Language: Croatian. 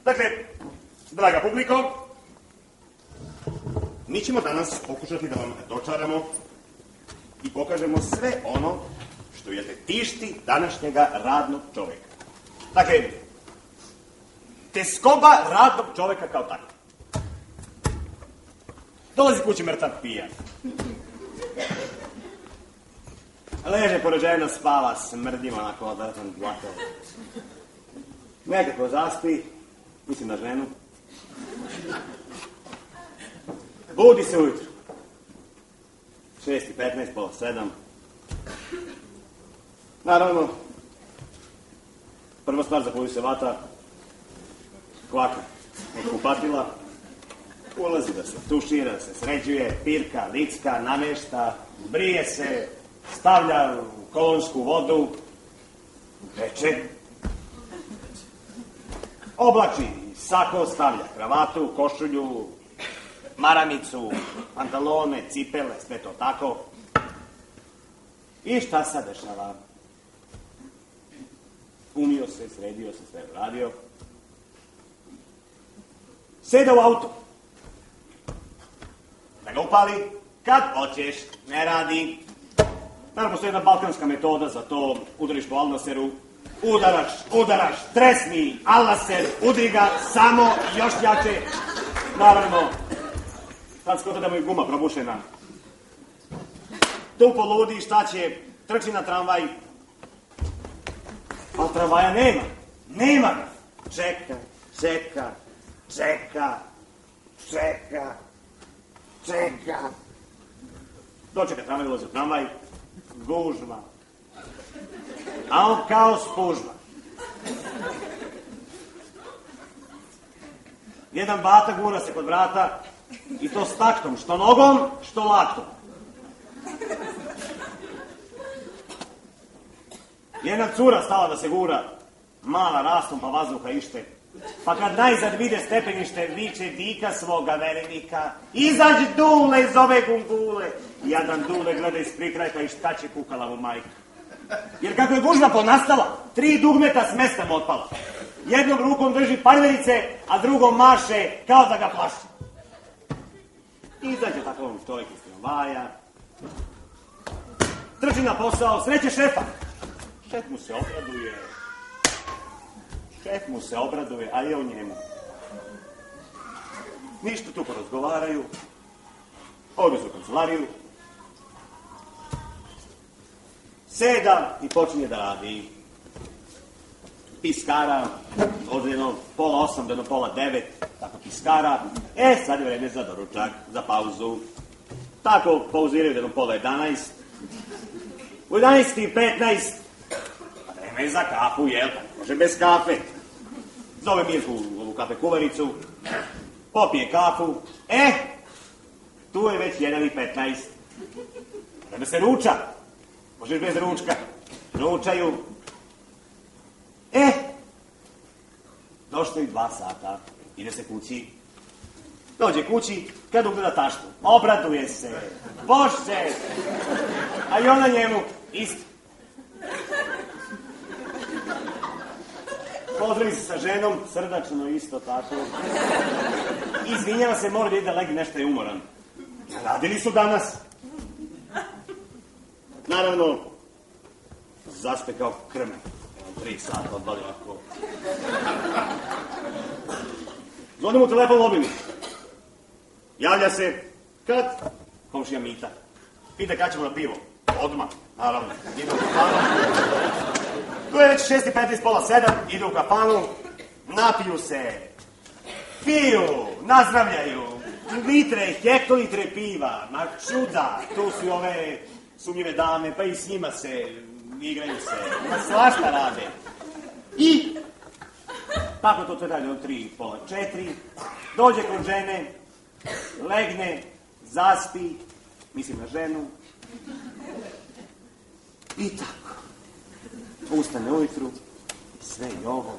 Dakle, draga publiko, mi ćemo danas pokušati da vam dočaramo i pokažemo sve ono što je tišti današnjega radnog čovjeka. Dakle, tezkoba radnog čovjeka kao tako. Dolazi kući mrtav pijan. Leže pored žena, spava, smrdima onako odratan blato. Nekako zaspi, mislim na ženu. Budi se ujutro. 6:15, pola 7. Naravno, prva stvar za koju se vata, kvaka od kupatila, ulazi da se tušira, da se sređuje, pirka, licka, namješta, brije se, stavlja u kolonsku vodu, peče, oblači sako, stavlja kravatu, košulju, maramicu, pantalone, cipele, sve to tako. I šta sad dešava? Umio se, sredio se, sve uradio. Seda u auto. Da ga upali, kad hoćeš, ne radi. Naravno, postoji jedna balkanska metoda za to, udariš po alnaseru, udaraš, tresni alnaser, udri ga, samo još jače. Naravno, sad skota da mu je guma probušena. Tu poludi, šta će, trči na tramvaj. A tramvaja nema ga. Čeka. Dočeka tramvaj, ulazi u tramvaj, gužva. A on kao spužva. Jedan bata gura se kod vrata i to s taktom, što nogom, što laktom. Jedna cura stala da se gura, mala rastom pa vazduha ište. Pa kad najzad vide stepenište, viče dika svoga verenika. Izađi Dule iz ove gungule. Jadan Dule gleda iz prikrajka i šta će kukala mu majka. Jer kako je gužva ponastala, 3 dugmeta s mesta mu otpala. Jednom rukom drži parverice, a drugom maše kao da ga plaši. Izađe tako čovjek iz tramvaja. Trči na posao, sreće šefa. Šef mu se obraduje, a je o njemu. Ništa tu porazgovaraju. Odu se u kancelariju. Seda i počinje da radi. Piskara, od jedno 7:30 do 8:30, tako piskara. Sad je vreme za doručak, za pauzu. Tako pauziraju do 10:30. U 11:15, vreme je za kafu, jel? Može bez kafe. Zove Mirku u kafe kuvaricu, popije kafu. Tu je već 1:15. Vreme se ruča. Možeš bez ručka. Ručaju. Došlo i 2 sata. Ide se kući. Dođe kući, kad ugleda taštu. Obraduje se. Bože! A i ona njemu isto. Pozdravi se sa ženom, srdačno isto tako. Izvinjava se, mora da ide legne, nešto je umoran. Radili su danas. Naravno, zaspe kao krmen. 3 sata odvali ovako. Zvoni mu telefon mobilni. Javlja se, kad? Komšija Mita. Pita kad ćemo na pivo. Odmah, naravno. Idu u kafanu. Tu je već 6:15, pola 7, idu u kafanu, napiju se, piju, nazdravljaju, litre, hektolitre piva, ma čuda, tu su ove sumnjive dame, pa i s njima se igraju se, ma svašta rade. I tako to traje do 3, pola 4, dođe kod žene, legne, zaspi, mislim na ženu, i tako. Ustane ujutru, sve i ovo,